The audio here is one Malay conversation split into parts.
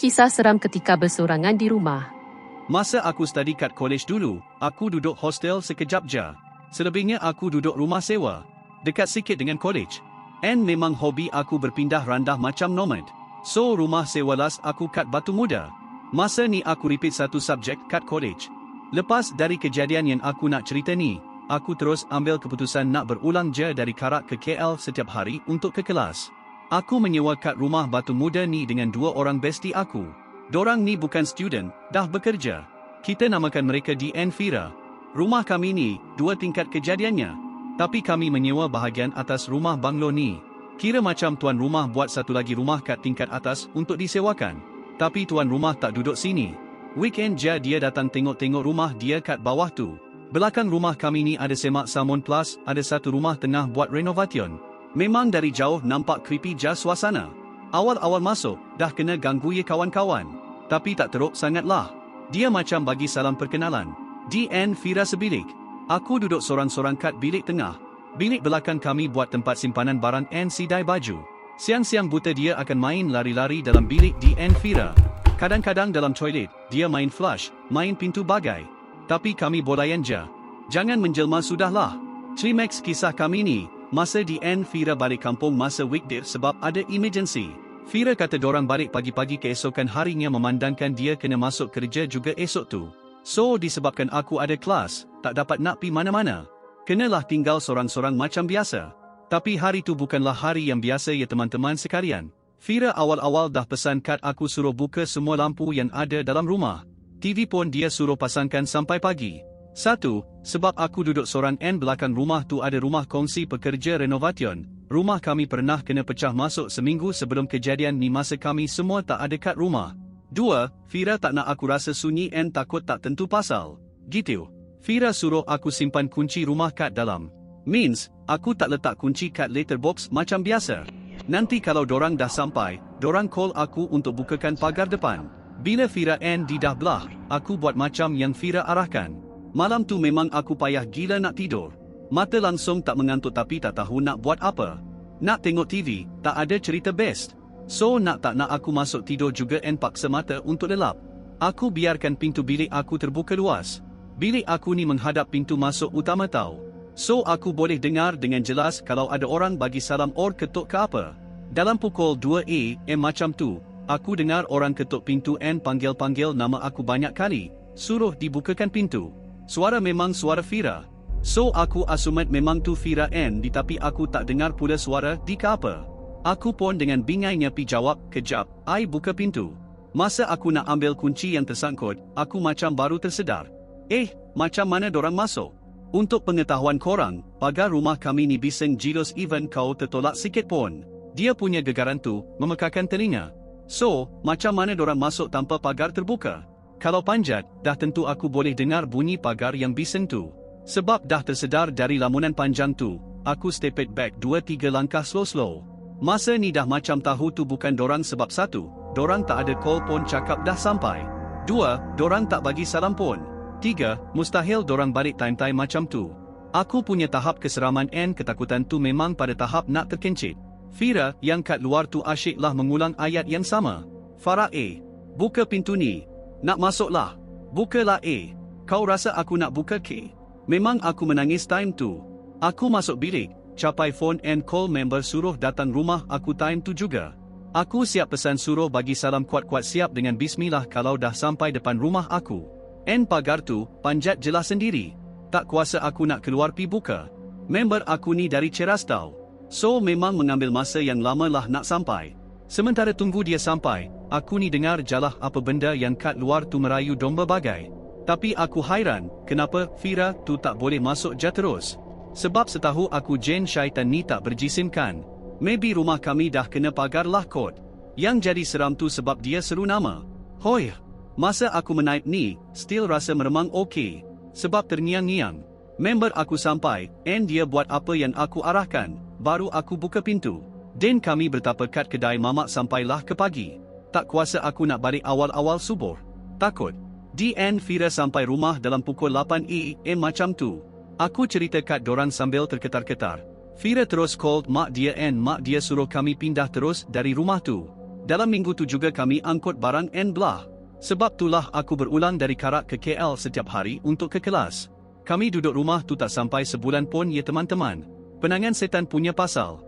kisah seram ketika bersorangan di rumah. Masa aku study kat college dulu, aku duduk hostel sekejap je. Selebihnya aku duduk rumah sewa, dekat sikit dengan college. And memang hobi aku berpindah randah macam nomad. So rumah sewa las aku kat Batu Muda. Masa ni aku repeat satu subjek kat college. Lepas dari kejadian yang aku nak cerita ni, aku terus ambil keputusan nak berulang je dari Karak ke KL setiap hari untuk ke kelas. Aku menyewa kat rumah Batu Muda ni dengan dua orang bestie aku. Dorang ni bukan student, dah bekerja. Kita namakan mereka DN Fira. Rumah kami ni, 2 tingkat kejadiannya. Tapi kami menyewa bahagian atas rumah banglo ni. Kira macam tuan rumah buat satu lagi rumah kat tingkat atas untuk disewakan. Tapi tuan rumah tak duduk sini. Weekend je dia datang tengok-tengok rumah dia kat bawah tu. Belakang rumah kami ni ada semak Salmon Plus, ada satu rumah tengah buat renovation. Memang dari jauh nampak creepy je suasana. Awal-awal masuk, dah kena ganggu ye kawan-kawan. Tapi tak teruk sangatlah. Dia macam bagi salam perkenalan. DN Fira sebilik. Aku duduk sorang-sorang kat bilik tengah. Bilik belakang kami buat tempat simpanan barang and sidai baju. Siang-siang buta dia akan main lari-lari dalam bilik DN Fira. Kadang-kadang dalam toilet, dia main flush, main pintu bagai. Tapi kami bolayan je. Jangan menjelma sudahlah. Climax kisah kami ni, masa DN Fira balik kampung masa weekday sebab ada emergency. Fira kata dorang balik pagi-pagi keesokan harinya memandangkan dia kena masuk kerja juga esok tu. So disebabkan aku ada kelas, tak dapat nak pi mana-mana. Kenalah tinggal sorang-sorang macam biasa. Tapi hari tu bukanlah hari yang biasa ya teman-teman sekalian. Fira awal-awal dah pesan kat aku suruh buka semua lampu yang ada dalam rumah. TV pun dia suruh pasangkan sampai pagi. Satu, sebab aku duduk sorang and belakang rumah tu ada rumah kongsi pekerja renovation. Rumah kami pernah kena pecah masuk seminggu sebelum kejadian ni masa kami semua tak ada kat rumah. Dua, Fira tak nak aku rasa sunyi and takut tak tentu pasal. Gitu. Fira suruh aku simpan kunci rumah kat dalam. Means, aku tak letak kunci kat letterbox macam biasa. Nanti kalau dorang dah sampai, dorang call aku untuk bukakan pagar depan. Bila Fira and di dah belah, aku buat macam yang Fira arahkan. Malam tu memang aku payah gila nak tidur. Mata langsung tak mengantuk tapi tak tahu nak buat apa. Nak tengok TV, tak ada cerita best. So nak tak nak aku masuk tidur juga and paksa mata untuk lelap. Aku biarkan pintu bilik aku terbuka luas. Bilik aku ni menghadap pintu masuk utama tau. So aku boleh dengar dengan jelas kalau ada orang bagi salam or ketuk ke apa. Dalam pukul 2 AM macam tu, aku dengar orang ketuk pintu and panggil-panggil nama aku banyak kali. Suruh dibukakan pintu. Suara memang suara Fira. So aku asumat memang tu Fira and tapi aku tak dengar pula suara di ke apa. Aku pun dengan bingainya pi jawab, kejap, I buka pintu. Masa aku nak ambil kunci yang tersangkut, aku macam baru tersedar. Macam mana dorang masuk? Untuk pengetahuan korang, pagar rumah kami ni bising jilos even kau tertolak sikit pun. Dia punya gegaran tu, memekarkan telinga. So, macam mana dorang masuk tanpa pagar terbuka? Kalau panjat, dah tentu aku boleh dengar bunyi pagar yang bising tu. Sebab dah tersedar dari lamunan panjang tu, aku steped back 2-3 langkah slow-slow. Masa ni dah macam tahu tu bukan dorang sebab satu, dorang tak ada call pun cakap dah sampai. Dua, dorang tak bagi salam pun. Tiga, mustahil dorang balik time-time macam tu. Aku punya tahap keseraman and ketakutan tu memang pada tahap nak terkencit. Fira yang kat luar tu asyiklah mengulang ayat yang sama. Farah buka pintu ni. Nak masuklah. Bukalah Kau rasa aku nak buka ke? Memang aku menangis time tu. Aku masuk bilik, capai phone and call member suruh datang rumah aku time tu juga. Aku siap pesan suruh bagi salam kuat-kuat siap dengan bismillah kalau dah sampai depan rumah aku. And pagar tu, panjat jelas sendiri. Tak kuasa aku nak keluar pi buka. Member aku ni dari Ceras tau. So memang mengambil masa yang lama lah nak sampai. Sementara tunggu dia sampai, aku ni dengar jalah apa benda yang kat luar tu merayu domba bagai. Tapi aku hairan, kenapa Fira tu tak boleh masuk je terus. Sebab setahu aku jin syaitan ni tak berjisimkan. Maybe rumah kami dah kena pagar lah kot. Yang jadi seram tu sebab dia seru nama. Hoi, masa aku menaip ni, still rasa meremang okey. Sebab terngiang-ngiang. Member aku sampai, and dia buat apa yang aku arahkan. Baru aku buka pintu. Dan kami bertapa kat kedai mamak sampailah ke pagi. Tak kuasa aku nak balik awal-awal subuh. Takut. DN Fira sampai rumah dalam pukul 8 AM macam tu. Aku cerita kat dorang sambil terketar-ketar. Fira terus called mak dia and mak dia suruh kami pindah terus dari rumah tu. Dalam minggu tu juga kami angkut barang and blah. Sebab itulah aku berulang dari Karak ke KL setiap hari untuk ke kelas. Kami duduk rumah tu tak sampai sebulan pun ya teman-teman. Penangan setan punya pasal.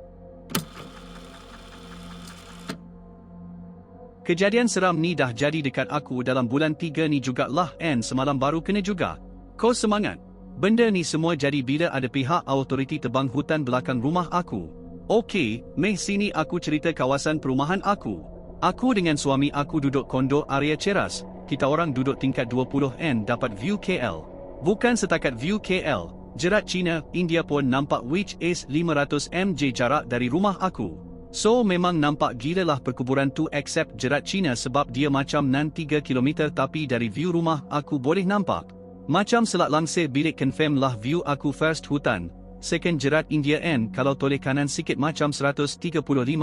Kejadian seram ni dah jadi dekat aku dalam bulan 3 ni jugalah and semalam baru kena juga. Kau semangat. Benda ni semua jadi bila ada pihak autoriti tebang hutan belakang rumah aku. Okey, meh sini aku cerita kawasan perumahan aku. Aku dengan suami aku duduk kondo area Ceras. Kita orang duduk tingkat 20 dapat view KL. Bukan setakat view KL, jerat China, India pun nampak which is 500 mj jarak dari rumah aku. So memang nampak gila lah perkuburan tu except jerat China sebab dia macam nan 3 km tapi dari view rumah aku boleh nampak. Macam selat langsir bilik confirm lah view aku first hutan. Second jerat India kalau toleh kanan sikit macam 135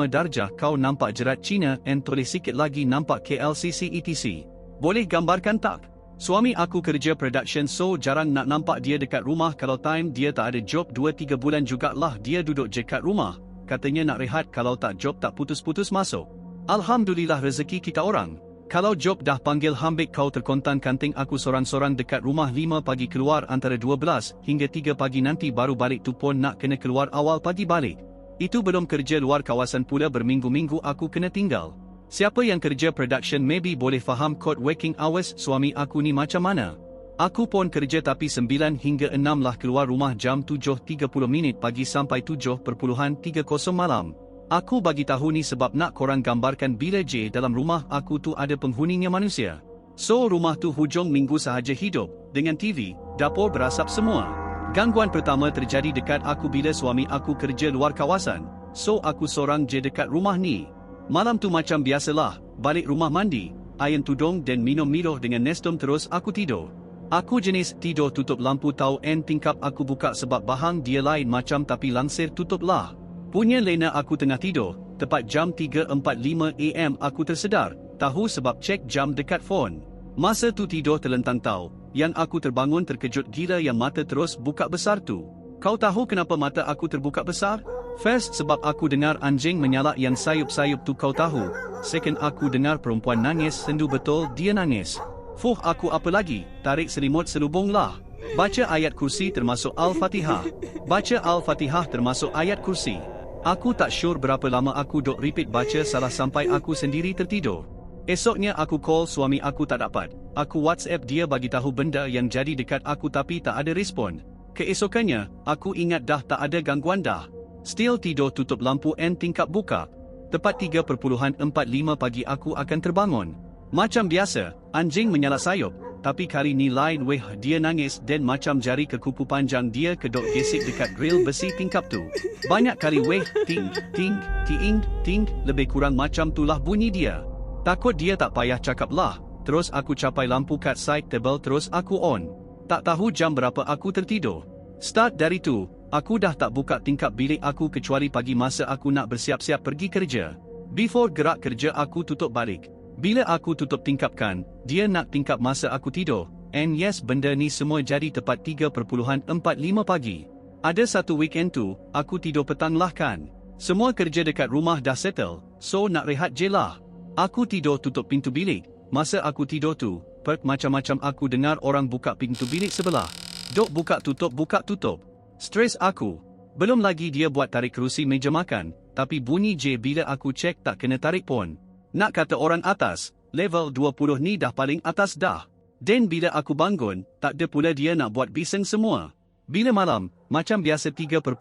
darjah kau nampak jerat China toleh sikit lagi nampak KLCC etc. Boleh gambarkan tak? Suami aku kerja production so jarang nak nampak dia dekat rumah kalau time dia tak ada job 2-3 bulan jugalah dia duduk je kat rumah. Katanya nak rehat kalau tak job tak putus-putus masuk. Alhamdulillah rezeki kita orang. Kalau job dah panggil hambik kau terkontan kanting aku sorang-sorang dekat rumah 5 pagi keluar antara 12 hingga 3 pagi nanti baru balik tu pun nak kena keluar awal pagi balik. Itu belum kerja luar kawasan pula berminggu-minggu aku kena tinggal. Siapa yang kerja production maybe boleh faham code working hours suami aku ni macam mana. Aku pun kerja tapi 9 hingga 6 lah keluar rumah jam 7.30 pagi sampai 7.30 malam. Aku bagi tahu ni sebab nak korang gambarkan bila je dalam rumah aku tu ada penghuninya manusia. So rumah tu hujung minggu sahaja hidup, dengan TV, dapur berasap semua. Gangguan pertama terjadi dekat aku bila suami aku kerja luar kawasan. So aku sorang je dekat rumah ni. Malam tu macam biasalah, balik rumah mandi, ayan tudung dan minum Milo dengan Nestum terus aku tidur. Aku jenis tidur tutup lampu tahu tingkap aku buka sebab bahang dia lain macam tapi langsir tutup lah. Punya lena aku tengah tidur, tepat jam 3.45 am aku tersedar, tahu sebab cek jam dekat phone. Masa tu tidur terlentang tahu, yang aku terbangun terkejut gila yang mata terus buka besar tu. Kau tahu kenapa mata aku terbuka besar? First sebab aku dengar anjing menyalak yang sayup-sayup tu kau tahu. Second aku dengar perempuan nangis sendu betul dia nangis. Fuh aku apa lagi, tarik selimut selubung lah. Baca ayat kursi termasuk Al-Fatihah. Baca Al-Fatihah termasuk ayat kursi. Aku tak sure berapa lama aku duk repeat baca salah sampai aku sendiri tertidur. Esoknya aku call suami aku tak dapat. Aku WhatsApp dia bagi tahu benda yang jadi dekat aku tapi tak ada respon. Keesokannya, aku ingat dah tak ada gangguan dah. Still tidur tutup lampu tingkap buka. Tepat 3.45 pagi aku akan terbangun. Macam biasa, anjing menyalak sayup. Tapi kali ni lain weh dia nangis dan macam jari kekupu panjang dia kedok gesik dekat grill besi tingkap tu. Banyak kali weh ting, ting, ting, ting, lebih kurang macam tulah bunyi dia. Takut dia tak payah cakap lah. Terus aku capai lampu kat side table terus aku on. Tak tahu jam berapa aku tertidur. Start dari tu, aku dah tak buka tingkap bilik aku kecuali pagi masa aku nak bersiap-siap pergi kerja. Before gerak kerja aku tutup balik. Bila aku tutup tingkapkan, dia nak tingkap masa aku tidur. And yes benda ni semua jadi tepat 3.45 pagi. Ada satu weekend tu, aku tidur petang lah kan. Semua kerja dekat rumah dah settle, so nak rehat je lah. Aku tidur tutup pintu bilik. Masa aku tidur tu, macam-macam aku dengar orang buka pintu bilik sebelah. Dok buka tutup. Stres aku. Belum lagi dia buat tarik kerusi meja makan, tapi bunyi je bila aku cek tak kena tarik pun. Nak kata orang atas, level 20 ni dah paling atas dah. Dan bila aku bangun, tak ada pula dia nak buat bising semua. Bila malam, macam biasa 3.45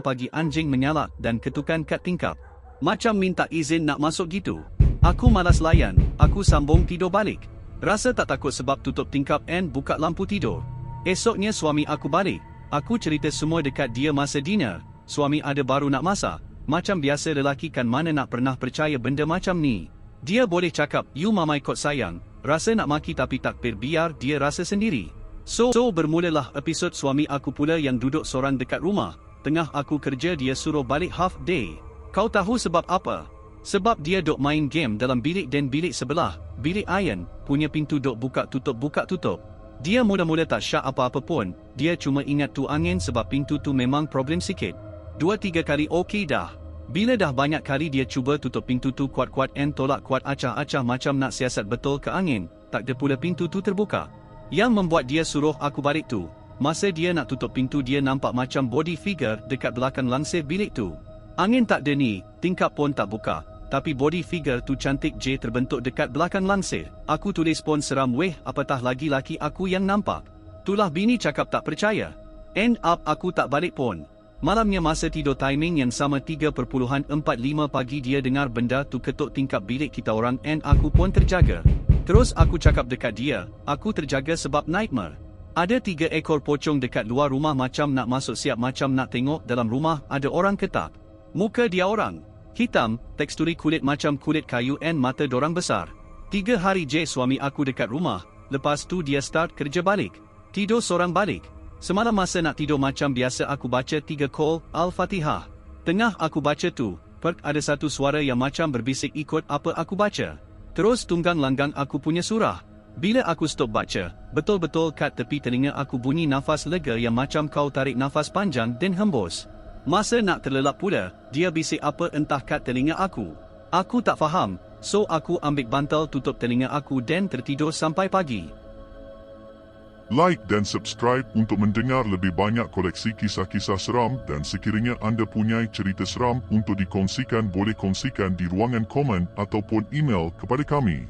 pagi anjing menyalak dan ketukan kat tingkap. Macam minta izin nak masuk gitu. Aku malas layan, aku sambung tidur balik. Rasa tak takut sebab tutup tingkap buka lampu tidur. Esoknya suami aku balik. Aku cerita semua dekat dia masa dinner. Suami ada baru nak masak. Macam biasa lelaki kan mana nak pernah percaya benda macam ni. Dia boleh cakap, you mamai kot sayang. Rasa nak maki tapi takbir biar dia rasa sendiri. So bermulalah episod suami aku pula yang duduk sorang dekat rumah. Tengah aku kerja dia suruh balik half day. Kau tahu sebab apa? Sebab dia duk main game dalam bilik dan bilik sebelah, bilik Ayan, punya pintu duk buka tutup. Dia mula-mula tak syak apa-apa pun. Dia cuma ingat tu angin sebab pintu tu memang problem sikit. 2-3 kali okey dah. Bila dah banyak kali dia cuba tutup pintu tu kuat-kuat and tolak kuat acah-acah macam nak siasat betul ke angin, tak ada pula pintu tu terbuka. Yang membuat dia suruh aku balik tu, masa dia nak tutup pintu dia nampak macam body figure dekat belakang langsir bilik tu. Angin tak ada ni, tingkap pun tak buka, tapi body figure tu cantik je terbentuk dekat belakang langsir. Aku tulis pun seram weh, apatah lagi laki aku yang nampak. Tulah bini cakap tak percaya. End up aku tak balik pun. Malamnya masa tidur timing yang sama 3.45 pagi dia dengar benda tu ketuk tingkap bilik kita orang and aku pun terjaga. Terus aku cakap dekat dia, aku terjaga sebab nightmare. Ada 3 ekor pocong dekat luar rumah macam nak masuk siap macam nak tengok dalam rumah ada orang ke tak. Muka dia orang hitam, teksturi kulit macam kulit kayu and mata dorang besar. 3 hari je suami aku dekat rumah, lepas tu dia start kerja balik. Tidur sorang balik. Semalam masa nak tidur macam biasa aku baca 3 call Al-Fatihah. Tengah aku baca tu, ada satu suara yang macam berbisik ikut apa aku baca. Terus tunggang langgang aku punya surah. Bila aku stop baca, betul-betul kat tepi telinga aku bunyi nafas lega yang macam kau tarik nafas panjang dan hembus. Masa nak terlelap pula, dia bisik apa entah kat telinga aku. Aku tak faham, so aku ambil bantal tutup telinga aku dan tertidur sampai pagi. Like dan subscribe untuk mendengar lebih banyak koleksi kisah-kisah seram dan sekiranya anda punya cerita seram untuk dikongsikan boleh kongsikan di ruangan komen ataupun email kepada kami.